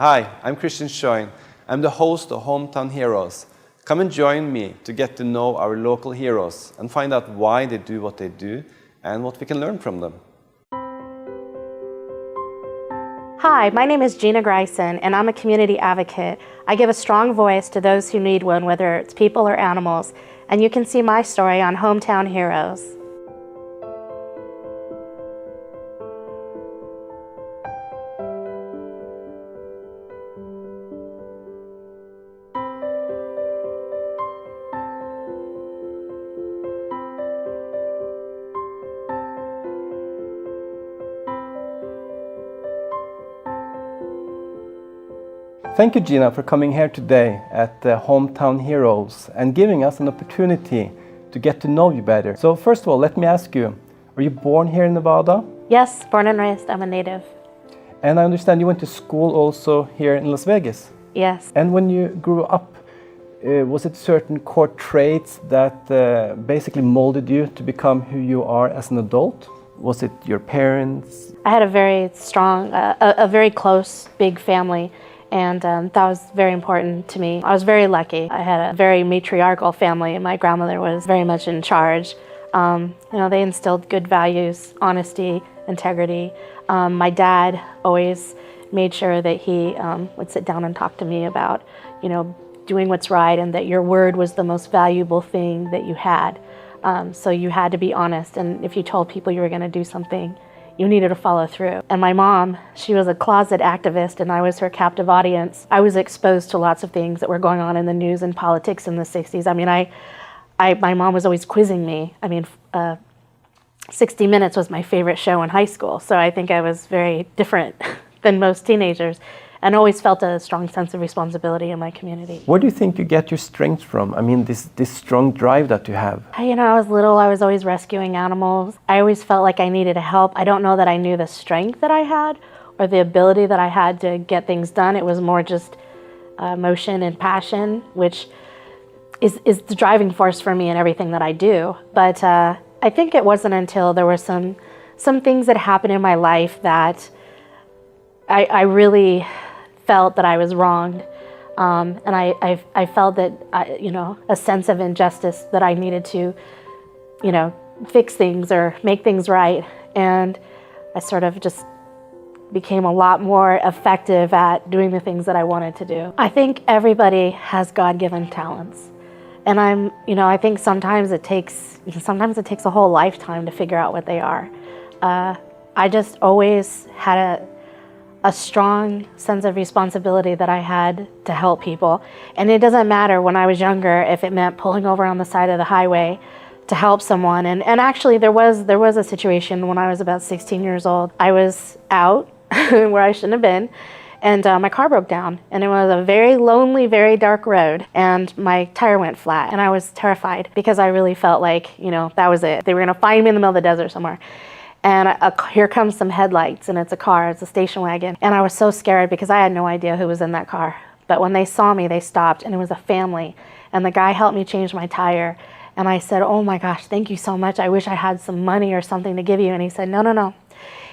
Hi, I'm Christian Schoen. I'm the host of Hometown Heroes. Come and join me to get to know our local heroes and find out why they do what they do and what we can learn from them. Hi, my name is Gina Greisen, and I'm a community advocate. I give a strong voice to those who need one, whether it's people or animals, and you can see my story on Hometown Heroes. Thank you, Gina, for coming here today at the Hometown Heroes and giving us an opportunity to get to know you better. So first of all, let me ask you, are you born here in Nevada? Yes, born and raised, I'm a native. And I understand you went to school also here in Las Vegas. Yes. And when you grew up, was it certain core traits that basically molded you to become who you are as an adult? Was it your parents? I had a very strong, a very close, big family. And that was very important to me. I was very lucky. I had a very matriarchal family, and my grandmother was very much in charge. They instilled good values, honesty, integrity. My dad always made sure that he would sit down and talk to me about, doing what's right and that your word was the most valuable thing that you had. So you had to be honest, and if you told people you were going to do something, you needed to follow through. And my mom, she was a closet activist and I was her captive audience. I was exposed to lots of things that were going on in the news and politics in the 60s. I mean, my mom was always quizzing me. 60 Minutes was my favorite show in high school. So I think I was very different than most teenagers and always felt a strong sense of responsibility in my community. Where do you think you get your strength from? I mean, this strong drive that you have. I was little, I was always rescuing animals. I always felt like I needed help. I don't know that I knew the strength that I had or the ability that I had to get things done. It was more just emotion and passion, which is the driving force for me in everything that I do. But I think it wasn't until there were some things that happened in my life that I really felt that I was wronged, and I felt that a sense of injustice that I needed to, fix things or make things right, and I sort of just became a lot more effective at doing the things that I wanted to do. I think everybody has God-given talents, and I think sometimes it takes a whole lifetime to figure out what they are. I just always had a strong sense of responsibility that I had to help people. And it doesn't matter when I was younger if it meant pulling over on the side of the highway to help someone. And actually there was a situation when I was about 16 years old. I was out where I shouldn't have been, and my car broke down. And it was a very lonely, very dark road, and my tire went flat. And I was terrified because I really felt like, that was it. They were gonna find me in the middle of the desert somewhere. And here comes some headlights, and it's a station wagon. And I was so scared because I had no idea who was in that car. But when they saw me, they stopped, and it was a family. And the guy helped me change my tire. And I said, "Oh my gosh, thank you so much. I wish I had some money or something to give you." And he said, "No.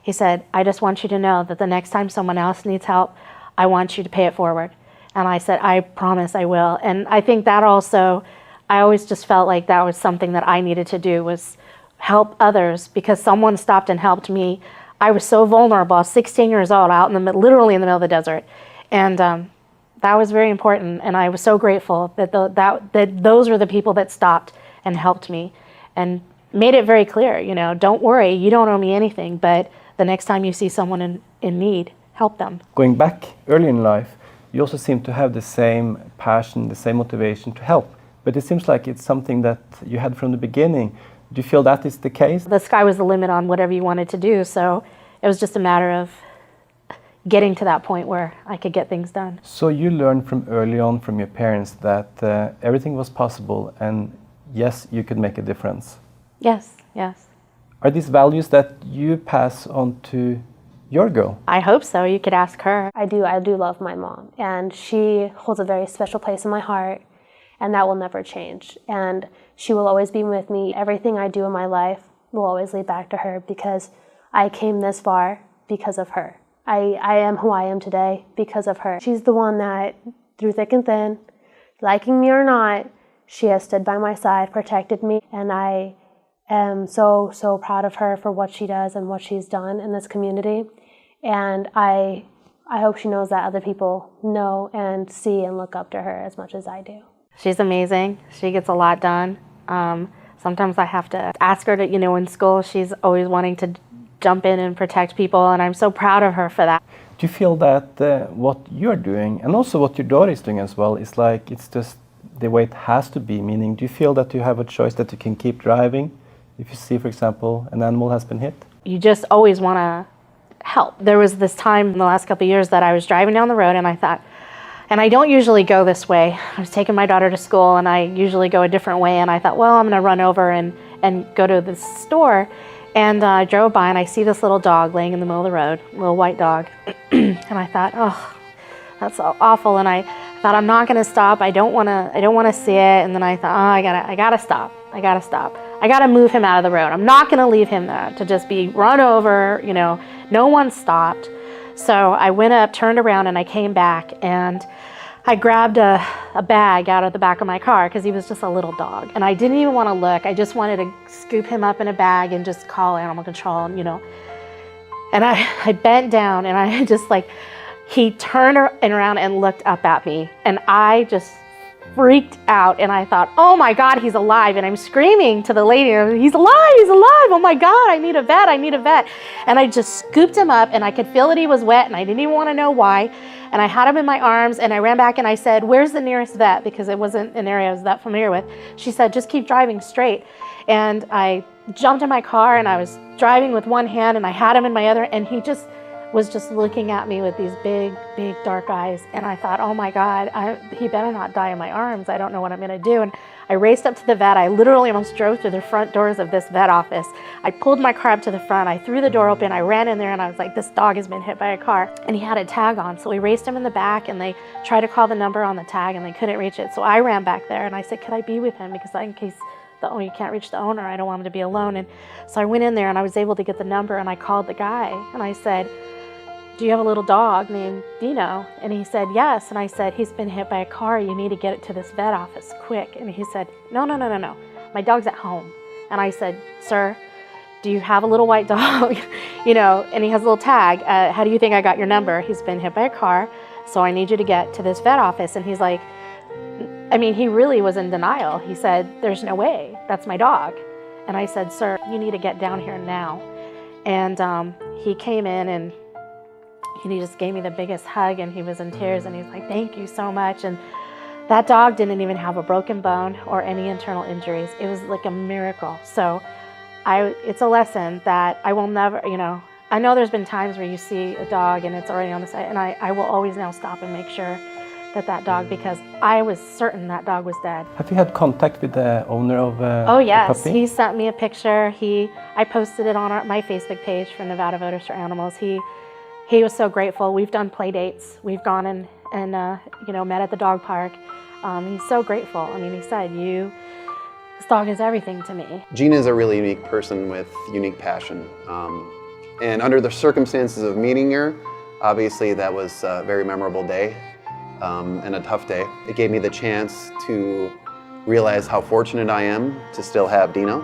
He said, "I just want you to know that the next time someone else needs help, I want you to pay it forward." And I said, "I promise I will." And I think that also, I always just felt like that was something that I needed to do, was help others, because someone stopped and helped me. I was so vulnerable. I was 16 years old, out literally in the middle of the desert, and that was very important. And I was so grateful that those were the people that stopped and helped me, and made it very clear. Don't worry, you don't owe me anything, but the next time you see someone in need, help them. Going back early in life, you also seem to have the same passion, the same motivation to help. But it seems like it's something that you had from the beginning. Do you feel that is the case? The sky was the limit on whatever you wanted to do, so it was just a matter of getting to that point where I could get things done. So you learned from early on from your parents that everything was possible, and yes, you could make a difference. Yes. Are these values that you pass on to your girl? I hope so. You could ask her. I do love my mom, and she holds a very special place in my heart, and that will never change. And she will always be with me. Everything I do in my life will always lead back to her, because I came this far because of her. I am who I am today because of her. She's the one that, through thick and thin, liking me or not, she has stood by my side, protected me, and I am so, so proud of her for what she does and what she's done in this community. And I hope she knows that other people know and see and look up to her as much as I do. She's amazing. She gets a lot done. Sometimes I have to ask her to, in school, she's always wanting to jump in and protect people, and I'm so proud of her for that. Do you feel that what you're doing, and also what your daughter is doing as well, is like it's just the way it has to be? Meaning, do you feel that you have a choice that you can keep driving if you see, for example, an animal has been hit? You just always want to help. There was this time in the last couple of years that I was driving down the road and I thought, and I don't usually go this way. I was taking my daughter to school and I usually go a different way, and I thought, well, I'm going to run over and go to the store. And I drove by and I see this little dog laying in the middle of the road, a little white dog. And I thought, oh, that's so awful. And I thought, I'm not going to stop. I don't want to see it. And then I thought, oh, I gotta stop. I got to move him out of the road. I'm not going to leave him there to just be run over. No one stopped. So I went up, turned around, and I came back, and I grabbed a bag out of the back of my car because he was just a little dog. And I didn't even want to look. I just wanted to scoop him up in a bag and just call animal control, And I bent down and I just he turned around and looked up at me. And I just freaked out and I thought, oh my God, he's alive. And I'm screaming to the lady, he's alive, oh my God, I need a vet. And I just scooped him up and I could feel that he was wet and I didn't even want to know why. And I had him in my arms and I ran back and I said, where's the nearest vet? Because it wasn't an area I was that familiar with. She said, just keep driving straight. And I jumped in my car and I was driving with one hand and I had him in my other, and he was just looking at me with these big, big dark eyes. And I thought, oh my God, he better not die in my arms. I don't know what I'm gonna do. And I raced up to the vet. I literally almost drove through the front doors of this vet office. I pulled my car up to the front. I threw the door open. I ran in there and I was like, this dog has been hit by a car. And he had a tag on. So we raced him in the back and they tried to call the number on the tag and they couldn't reach it. So I ran back there and I said, could I be with him? Because in case you can't reach the owner, I don't want him to be alone. And so I went in there and I was able to get the number and I called the guy and I said, do you have a little dog named Dino? And he said, yes. And I said, he's been hit by a car. You need to get it to this vet office quick. And he said, no. My dog's at home. And I said, sir, do you have a little white dog? And he has a little tag. How do you think I got your number? He's been hit by a car. So I need you to get to this vet office. And he's like, he really was in denial. He said, there's no way. That's my dog. And I said, sir, you need to get down here now. And he came in and he just gave me the biggest hug and he was in tears and he's like, thank you so much. And that dog didn't even have a broken bone or any internal injuries. It was like a miracle. So it's a lesson that I will never, I know there's been times where you see a dog and it's already on the side, and I will always now stop and make sure that dog, because I was certain that dog was dead. Have you had contact with the owner of Oh yes, the puppy? he sent me a picture. I posted it on my Facebook page for Nevada Voters for Animals. He was so grateful. We've done play dates. We've gone and met at the dog park. He's so grateful. He said, this dog is everything to me. Gina is a really unique person with unique passion. And under the circumstances of meeting her, obviously that was a very memorable day and a tough day. It gave me the chance to realize how fortunate I am to still have Dino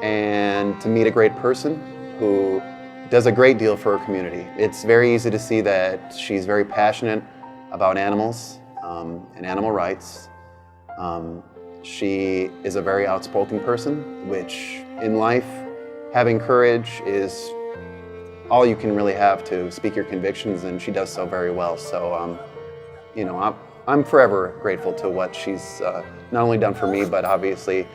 and to meet a great person who does a great deal for her community. It's very easy to see that she's very passionate about animals and animal rights. She is a very outspoken person, which in life, having courage is all you can really have to speak your convictions, and she does so very well. So, I'm forever grateful to what she's not only done for me, but obviously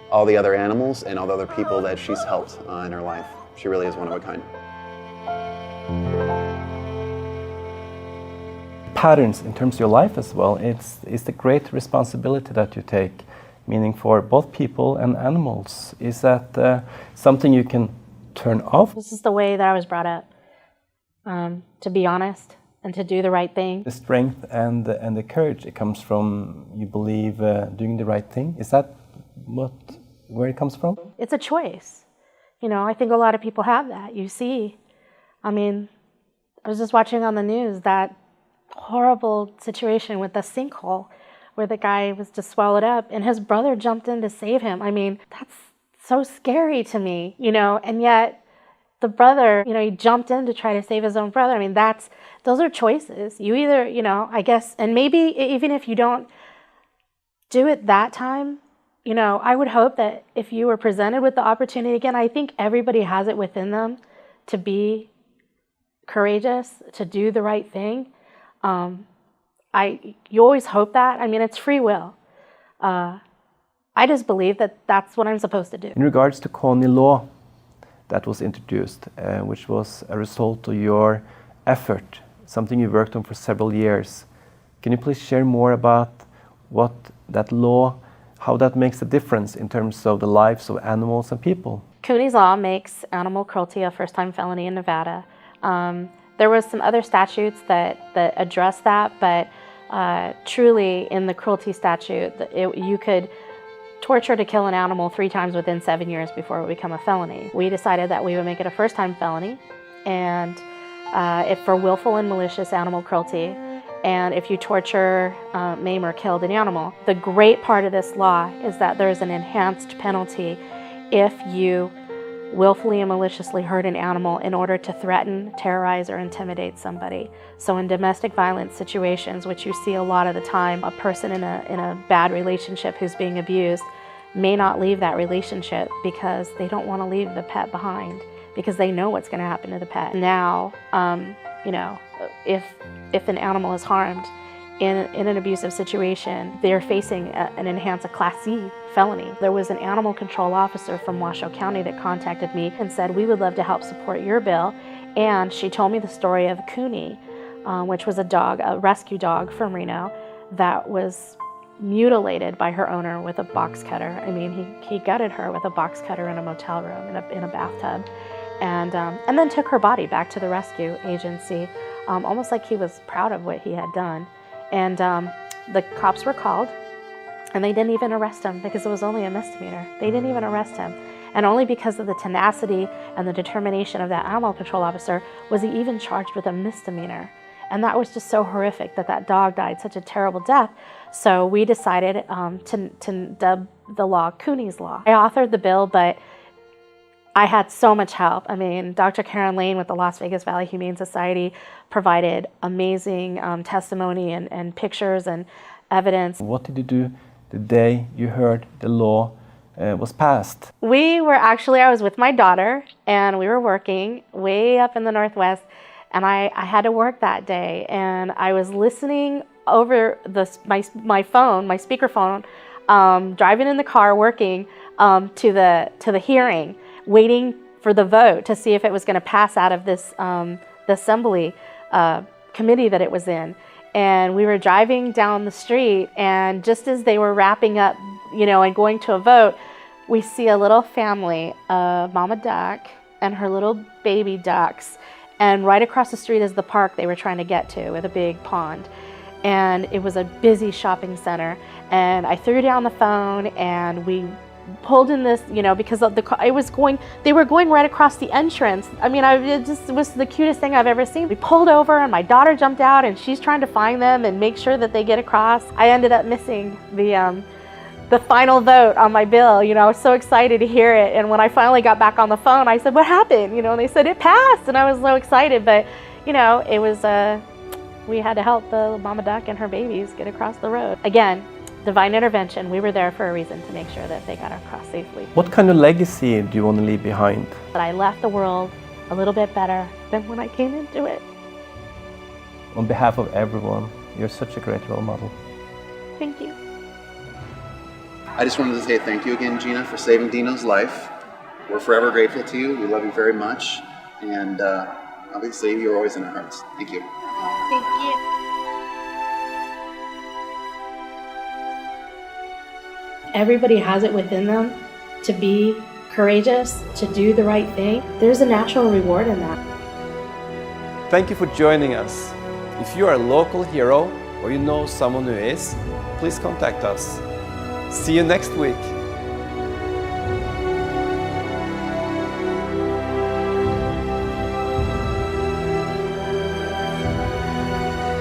all the other animals and all the other people that she's helped in her life. She really is one of a kind. Patterns in terms of your life as well, it's the great responsibility that you take, meaning for both people and animals. Is that something you can turn off? This is the way that I was brought up, to be honest and to do the right thing. The strength and the courage, it comes from, you believe, doing the right thing. Is that where it comes from? It's a choice. I think a lot of people have that. You see, I was just watching on the news that horrible situation with the sinkhole where the guy was just swallowed up and his brother jumped in to save him. I mean, that's so scary to me, and yet the brother, he jumped in to try to save his own brother. I mean, those are choices. You either, I guess, and maybe even if you don't do it that time, I would hope that if you were presented with the opportunity again, I think everybody has it within them to be courageous, to do the right thing. You always hope that. I mean, it's free will. I just believe that that's what I'm supposed to do. In regards to Cooney law that was introduced, which was a result of your effort, something you worked on for several years, can you please share more about what that law, how that makes a difference in terms of the lives of animals and people? Cooney's law makes animal cruelty a first-time felony in Nevada. There was some other statutes that address that, but truly in the cruelty statute, you could torture to kill an animal 3 times within 7 years before it would become a felony. We decided that we would make it a first-time felony, and if for willful and malicious animal cruelty, and if you torture, maim, or killed an animal. The great part of this law is that there's an enhanced penalty if you willfully and maliciously hurt an animal in order to threaten, terrorize, or intimidate somebody. So in domestic violence situations, which you see a lot of the time, a person in a bad relationship who's being abused may not leave that relationship because they don't want to leave the pet behind, because they know what's going to happen to the pet. Now, if an animal is harmed in an abusive situation, they're facing a Class C felony. There was an animal control officer from Washoe County that contacted me and said, we would love to help support your bill. And she told me the story of Cooney, which was a rescue dog from Reno that was mutilated by her owner with a box cutter. I mean, he gutted her with a box cutter in a motel room, in a bathtub, and then took her body back to the rescue agency, almost like he was proud of what he had done. And the cops were called, and they didn't even arrest him because it was only a misdemeanor. They didn't even arrest him. And only because of the tenacity and the determination of that animal control officer was he even charged with a misdemeanor. And that was just so horrific that dog died such a terrible death. So we decided to dub the law Cooney's Law. I authored the bill, but I had so much help. I mean, Dr. Karen Lane with the Las Vegas Valley Humane Society provided amazing testimony and pictures and evidence. What did you do the day you heard the law was passed? I was with my daughter, and we were working way up in the Northwest, and I had to work that day, and I was listening over my phone, my speakerphone, driving in the car, working to the hearing, waiting for the vote to see if it was going to pass out of this the assembly committee that it was in. And we were driving down the street, and just as they were wrapping up, and going to a vote, we see a little family, a mama duck and her little baby ducks, and right across the street is the park they were trying to get to with a big pond. And it was a busy shopping center, and I threw down the phone, and we pulled in this, because they were going right across the entrance. I mean, it was the cutest thing I've ever seen. We pulled over, and my daughter jumped out, and she's trying to find them and make sure that they get across. I ended up missing the final vote on my bill. I was so excited to hear it, and when I finally got back on the phone, I said, "What happened?" And they said it passed, and I was so excited. But it was we had to help the mama duck and her babies get across the road. Again, divine intervention. We were there for a reason, to make sure that they got across safely. What kind of legacy do you want to leave behind? That I left the world a little bit better than when I came into it. On behalf of everyone, you're such a great role model. Thank you. I just wanted to say thank you again, Gina, for saving Dino's life. We're forever grateful to you. We love you very much. And obviously, you're always in our hearts. Thank you. Thank you. Everybody has it within them to be courageous, to do the right thing. There's a natural reward in that. Thank you for joining us. If you are a local hero or you know someone who is, please contact us. See you next week.